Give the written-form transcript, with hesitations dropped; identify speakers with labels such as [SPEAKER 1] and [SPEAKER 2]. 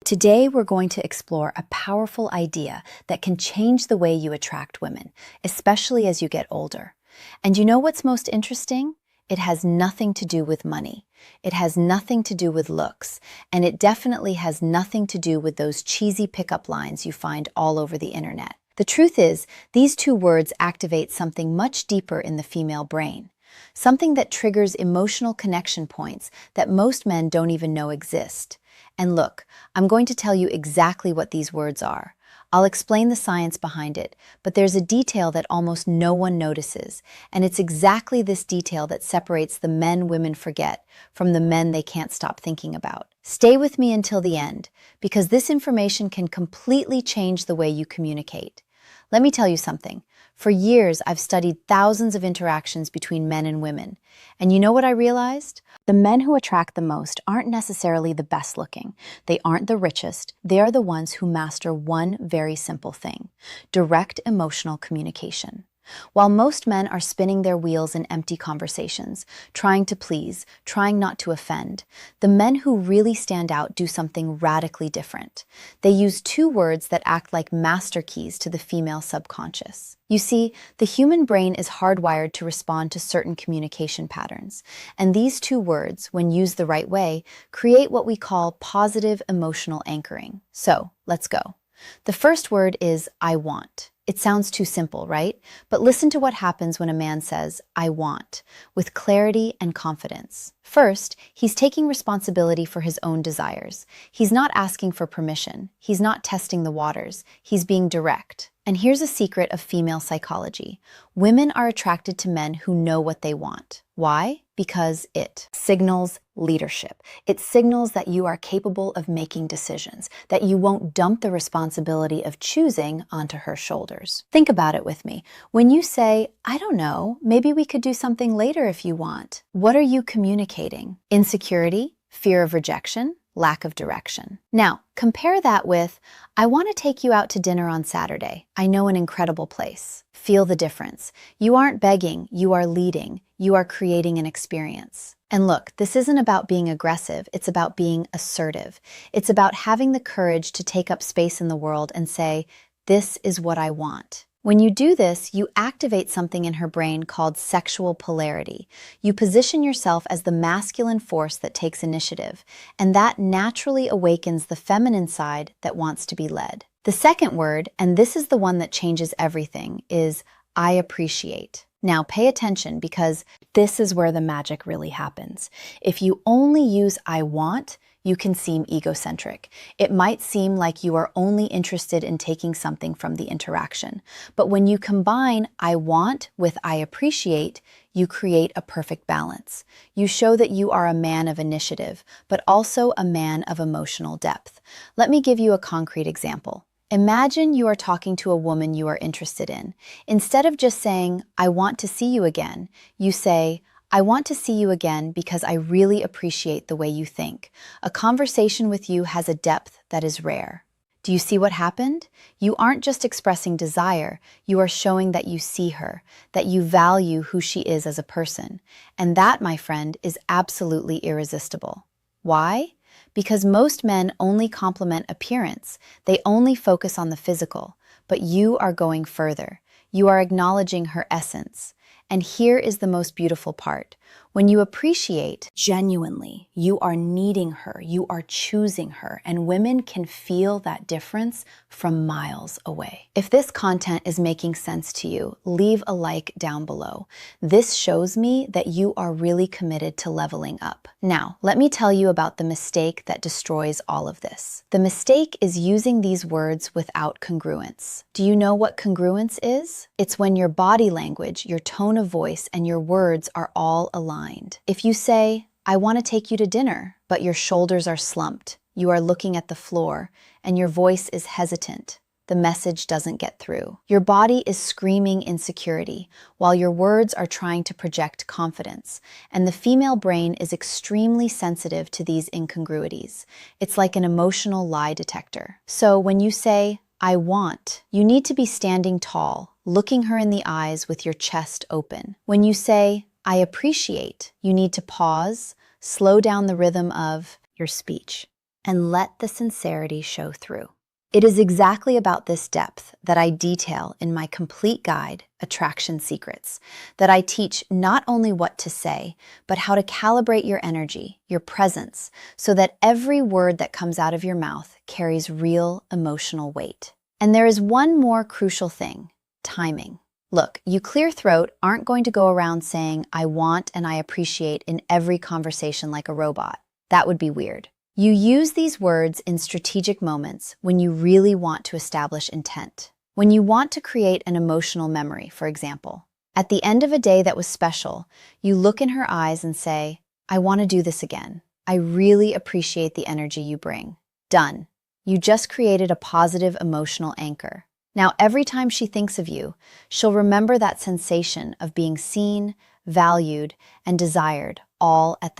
[SPEAKER 1] Today, we're going to explore a powerful idea that can change the way you attract women, especially as you get older. And you know what's most interesting? It has nothing to do with money. It has nothing to do with looks, and it definitely has nothing to do with those cheesy pickup lines you find all over the internet. The truth is, these two words activate something much deeper in the female brain, something that triggers emotional connection points that most men don't even know exist. And look, I'm going to tell you exactly what these words are. I'll explain the science behind it, but there's a detail that almost no one notices, and it's exactly this detail that separates the men women forget from the men they can't stop thinking about. Stay with me until the end, because this information can completely change the way you communicate. Let me tell you something. For years, I've studied thousands of interactions between men and women. And you know what I realized? The men who attract the most aren't necessarily the best looking. They aren't the richest. They are the ones who master one very simple thing: direct emotional communication. While most men are spinning their wheels in empty conversations, trying to please, trying not to offend, the men who really stand out do something radically different. They use two words that act like master keys to the female subconscious. You see, the human brain is hardwired to respond to certain communication patterns, and these two words, when used the right way, create what we call positive emotional anchoring. So, let's go. The first word is I want. It sounds too simple, right? But listen to what happens when a man says, I want, with clarity and confidence. First, he's taking responsibility for his own desires. He's not asking for permission. He's not testing the waters. He's being direct. And here's a secret of female psychology. Women are attracted to men who know what they want. Why? Because it signals leadership. It signals that you are capable of making decisions, that you won't dump the responsibility of choosing onto her shoulders. Think about it with me. When you say, I don't know, maybe we could do something later if you want, what are you communicating? Insecurity? Fear of rejection? Lack of direction. Now, compare that with, I want to take you out to dinner on Saturday. I know an incredible place. Feel the difference. You aren't begging, you are leading. You are creating an experience. And look, this isn't about being aggressive, it's about being assertive. It's about having the courage to take up space in the world and say, this is what I want. When you do this, you activate something in her brain called sexual polarity. You position yourself as the masculine force that takes initiative, and that naturally awakens the feminine side that wants to be led. The second word, and this is the one that changes everything, is I appreciate. Now pay attention, because this is where the magic really happens. If you only use I want, you can seem egocentric. It might seem like you are only interested in taking something from the interaction. But when you combine I want with I appreciate, you create a perfect balance. You show that you are a man of initiative, but also a man of emotional depth. Let me give you a concrete example. Imagine you are talking to a woman you are interested in. Instead of just saying, I want to see you again, you say, I want to see you again because I really appreciate the way you think. A conversation with you has a depth that is rare. Do you see what happened? You aren't just expressing desire, you are showing that you see her, that you value who she is as a person. And that, my friend, is absolutely irresistible. Why? Because most men only compliment appearance. They only focus on the physical. But you are going further. You are acknowledging her essence. And here is the most beautiful part. When you appreciate genuinely, you are needing her, you are choosing her, and women can feel that difference from miles away. If this content is making sense to you, leave a like down below. This shows me that you are really committed to leveling up. Now, let me tell you about the mistake that destroys all of this. The mistake is using these words without congruence. Do you know what congruence is? It's when your body language, your tone of voice, and your words are all aligned. If you say, I want to take you to dinner, but your shoulders are slumped, you are looking at the floor, and your voice is hesitant, the message doesn't get through. Your body is screaming insecurity, while your words are trying to project confidence, and the female brain is extremely sensitive to these incongruities. It's like an emotional lie detector. So when you say, I want, you need to be standing tall, looking her in the eyes with your chest open. When you say, I appreciate, you need to pause, slow down the rhythm of your speech, and let the sincerity show through. It is exactly about this depth that I detail in my complete guide, Attraction Secrets, that I teach not only what to say, but how to calibrate your energy, your presence, so that every word that comes out of your mouth carries real emotional weight. And there is one more crucial thing: timing. Look, you clear throat aren't going to go around saying, "I want and I appreciate" in every conversation like a robot. That would be weird. You use these words in strategic moments when you really want to establish intent. When you want to create an emotional memory, for example. At the end of a day that was special, you look in her eyes and say, "I want to do this again. I really appreciate the energy you bring." Done. You just created a positive emotional anchor. Now, every time she thinks of you, she'll remember that sensation of being seen, valued, and desired all at the